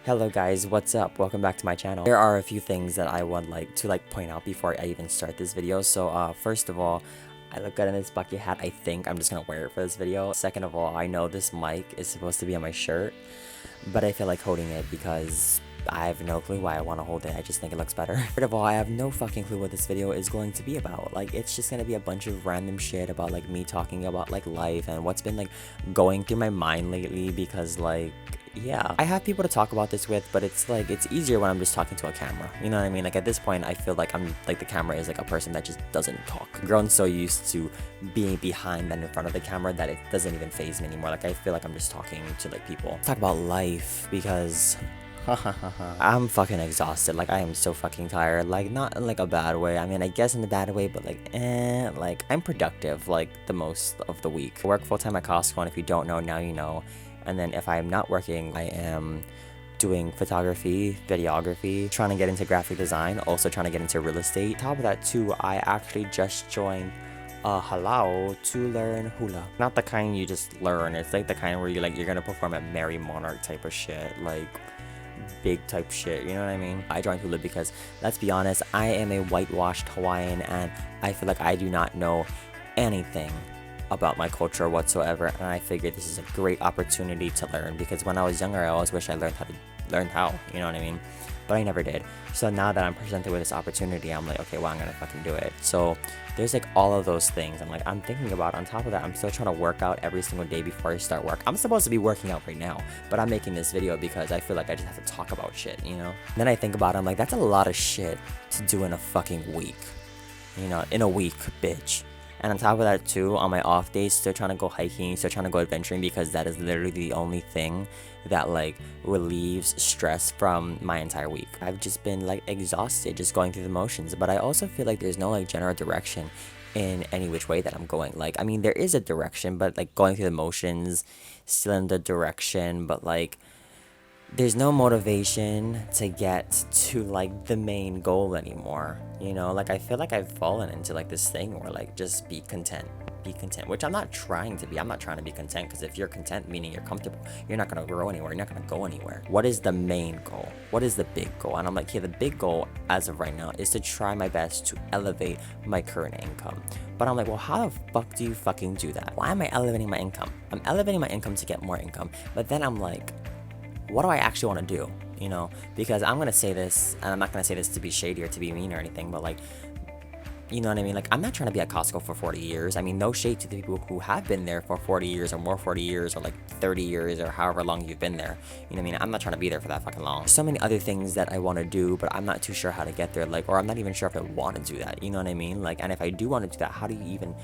Hello guys, what's up? Welcome back to my channel. There are a few things that I would like to point out before I even start this video. So first of all, I look good in this bucket hat. I think I'm just gonna wear it for this video. Second of all, I know this mic is supposed to be on my shirt, but I feel like holding it because I have no clue why I want to hold it. I just think it looks better. Third of all, I have no fucking clue what this video is going to be about. Like, it's just gonna be a bunch of random shit about like me talking about like life and what's been like going through my mind lately because like yeah, I have people to talk about this with, but it's like it's easier when I'm just talking to a camera, you know what I mean? Like at this point I feel like I'm like the camera is like a person that just doesn't talk. I've grown so used to being behind and in front of the camera that it doesn't even faze me anymore. Like I feel like I'm just talking to like people. Talk about life because I'm fucking exhausted. Like I am so fucking tired. Like not in like a bad way. I mean I guess in a bad way, but like I'm productive like the most of the week. I work full-time at Costco, and if you don't know, now you know. And then if I'm not working, I am doing photography, videography, trying to get into graphic design, also trying to get into real estate. On top of that too, I actually just joined Halau to learn hula. Not the kind you just learn, it's like the kind where you're gonna perform at Merry Monarch type of shit, like big type shit, you know what I mean? I joined hula because, let's be honest, I am a whitewashed Hawaiian and I feel like I do not know anything about my culture whatsoever, and I figured this is a great opportunity to learn because when I was younger I always wish I learned how, you know what I mean? But I never did. So now that I'm presented with this opportunity, I'm like, okay, well, I'm gonna fucking do it. So there's like all of those things I'm thinking about. On top of that, I'm still trying to work out every single day before I start work. I'm supposed to be working out right now, but I'm making this video because I feel like I just have to talk about shit, you know? And then I think about it, I'm like, that's a lot of shit to do in a fucking week, you know, in a week, bitch. And on top of that too, on my off days, still trying to go hiking, still trying to go adventuring because that is literally the only thing that like relieves stress from my entire week. I've just been like exhausted just going through the motions, but I also feel like there's no like general direction in any which way that I'm going. Like, I mean, there is a direction, but like going through the motions, still in the direction, but like there's no motivation to get to like the main goal anymore, you know? Like I feel like I've fallen into like this thing where like just be content, which I'm not trying to be. I'm not trying to be content, because if you're content, meaning you're comfortable, you're not going to grow anywhere, you're not going to go anywhere. What is the main goal? What is the big goal? And I'm like, yeah, the big goal as of right now is to try my best to elevate my current income. But I'm like, well, how the fuck do you fucking do that? Why am I elevating my income? I'm elevating my income to get more income, but then I'm like, what do I actually want to do, you know? Because I'm gonna say this, and I'm not gonna say this to be shady or to be mean or anything, but like, you know what I mean? Like, I'm not trying to be at Costco for 40 years. I mean, no shade to the people who have been there for 40 years or more 40 years or like 30 years or however long you've been there. You know what I mean? I'm not trying to be there for that fucking long. So many other things that I want to do, but I'm not too sure how to get there. Like, or I'm not even sure if I want to do that. You know what I mean? Like, and if I do want to do that, how do you even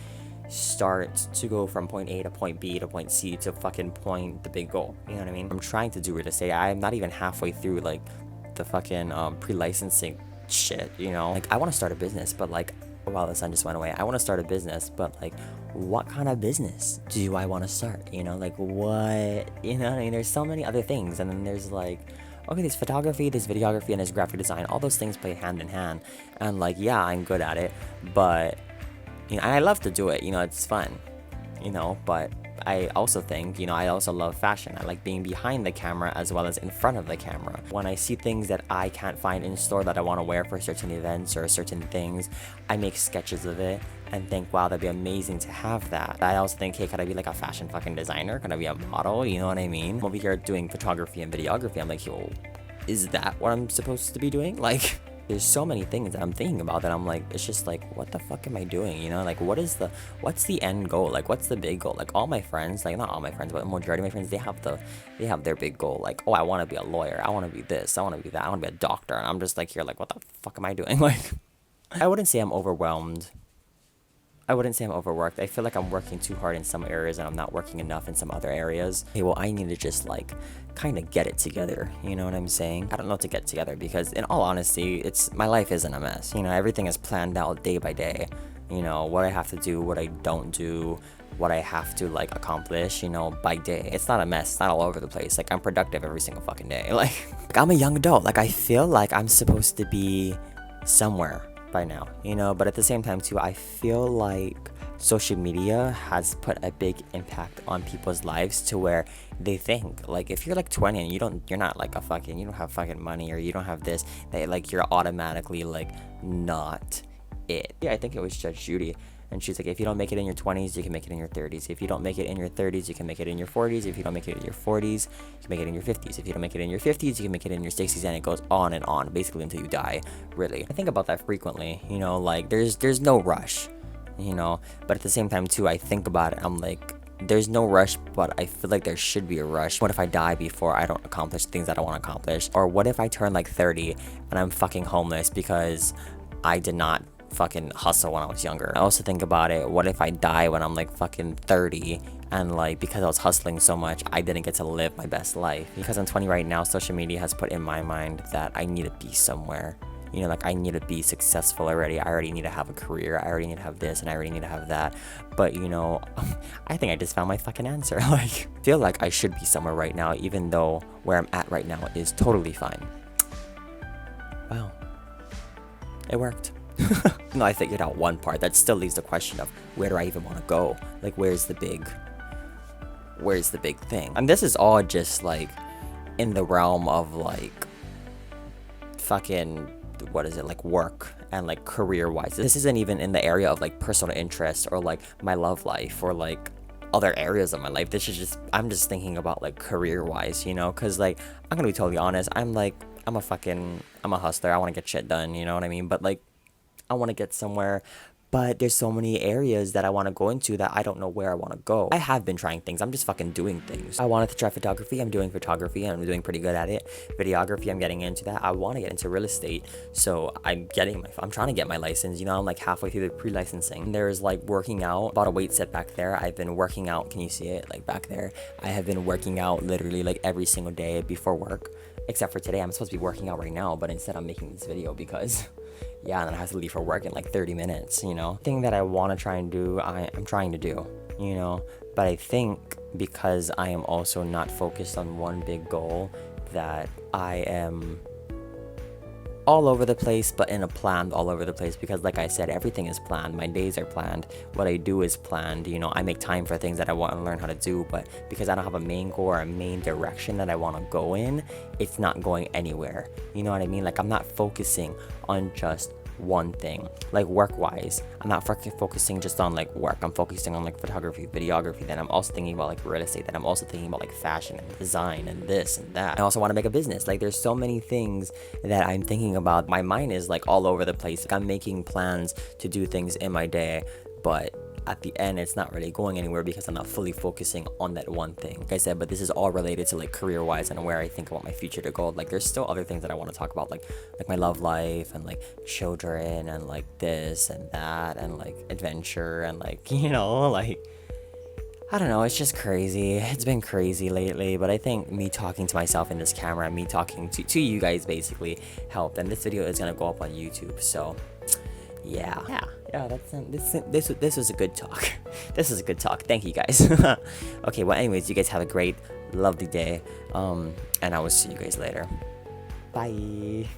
start to go from point A to point B to point C to fucking point the big goal? You know what I mean? I'm trying to do real estate. I'm not even halfway through like the fucking pre-licensing shit, you know? Like I want to start a business, but like, wow, the sun just went away. I want to start a business, but like, what kind of business do I want to start? You know, like what, you know what I mean? There's so many other things, and then there's like, okay, there's photography, there's videography, and there's graphic design. All those things play hand in hand, and like, yeah, I'm good at it, but you know, and I love to do it, you know, it's fun, you know, but I also think, you know, I also love fashion. I like being behind the camera as well as in front of the camera. When I see things that I can't find in store that I want to wear for certain events or certain things, I make sketches of it and think, wow, that'd be amazing to have that. I also think, hey, could I be like a fashion fucking designer? Could I be a model? You know what I mean? I'm over here doing photography and videography. I'm like, yo, is that what I'm supposed to be doing? Like, there's so many things that I'm thinking about that I'm like, it's just like, what the fuck am I doing? You know, like what's the end goal? Like what's the big goal? Like all my friends, like not all my friends, but the majority of my friends, they have their big goal. Like, oh, I want to be a lawyer. I want to be this. I want to be that. I want to be a doctor. And I'm just like here, like, what the fuck am I doing? Like, I wouldn't say I'm overwhelmed. I wouldn't say I'm overworked. I feel like I'm working too hard in some areas and I'm not working enough in some other areas. Okay, well, I need to just like kind of get it together. You know what I'm saying? I don't know what to get together because in all honesty, my life isn't a mess. You know, everything is planned out day by day. You know, what I have to do, what I don't do, what I have to like accomplish, you know, by day. It's not a mess. It's not all over the place. Like I'm productive every single fucking day. Like I'm a young adult. Like I feel like I'm supposed to be somewhere by now, you know, but at the same time too, I feel like social media has put a big impact on people's lives to where they think like if you're like 20 and you're not like you don't have fucking money, or you don't have this, that like you're automatically like not it. Yeah, I think it was Judge Judy, and she's like, if you don't make it in your 20s, you can make it in your 30s. If you don't make it in your 30s, you can make it in your 40s. If you don't make it in your 40s, you can make it in your 50s. If you don't make it in your 50s, you can make it in your 60s, and it goes on, basically until you die, really. I think about that frequently, you know, like there's no rush, you know, but at the same time too, I think about it, I'm like, there's no rush, but I feel like there should be a rush. What if I die before I don't accomplish things that I want to accomplish? Or what if I turn like 30 and I'm fucking homeless because I did not fucking hustle when I was younger? I also think about it, what if I die when I'm like fucking 30 and like because I was hustling so much, I didn't get to live my best life? Because I'm 20 right now, social media has put in my mind that I need to be somewhere. You know, like I need to be successful already. I already need to have a career. I already need to have this, and I already need to have that. But you know, I think I just found my fucking answer. Like, I feel like I should be somewhere right now, even though where I'm at right now is totally fine. Wow, it worked. No, I figured out one part. That still leaves the question of where do I even want to go? Like, where's the big thing? And this is all just like in the realm of like fucking, what is it, like work and like career wise. This isn't even in the area of like personal interest or like my love life or like other areas of my life. This is just, I'm just thinking about like career wise, you know, because like I'm gonna be totally honest, I'm a hustler. I want to get shit done, you know what I mean? But like I want to get somewhere, but there's so many areas that I want to go into that I don't know where I want to go. I have been trying things. I'm just fucking doing things. I wanted to try photography. I'm doing photography and I'm doing pretty good at it. Videography, I'm getting into that. I want to get into real estate. So I'm trying to get my license. You know, I'm like halfway through the pre-licensing. There's like working out. Bought a weight set back there. I've been working out. Can you see it? Like back there. I have been working out literally like every single day before work. Except for today. I'm supposed to be working out right now, but instead I'm making this video because yeah, and then I have to leave for work in like 30 minutes, you know. Thing that I want to try and do, I'm trying to do, you know. But I think because I am also not focused on one big goal, that I am all over the place, but in a plan all over the place, because like I said, everything is planned. My days are planned. What I do is planned. You know, I make time for things that I want to learn how to do, but because I don't have a main goal or a main direction that I want to go in, it's not going anywhere. You know what I mean? Like I'm not focusing on just one thing. Like work wise, I'm not focusing just on like work. I'm focusing on like photography, videography. Then I'm also thinking about like real estate. Then I'm also thinking about like fashion and design and this and that. I also want to make a business. Like there's so many things that I'm thinking about. My mind is like all over the place. Like I'm making plans to do things in my day, but at the end it's not really going anywhere because I'm not fully focusing on that one thing. Like I said, but this is all related to like career wise and where I think about my future to go. Like there's still other things that I want to talk about, like my love life and like children and like this and that and like adventure and like, you know, like I don't know, it's just crazy. It's been crazy lately, but I think me talking to myself in this camera, me talking to you guys basically helped, and this video is gonna go up on YouTube. So yeah, this was a good talk. This is a good talk. Thank you guys. Okay, well anyways, you guys have a great lovely day, and I will see you guys later. Bye.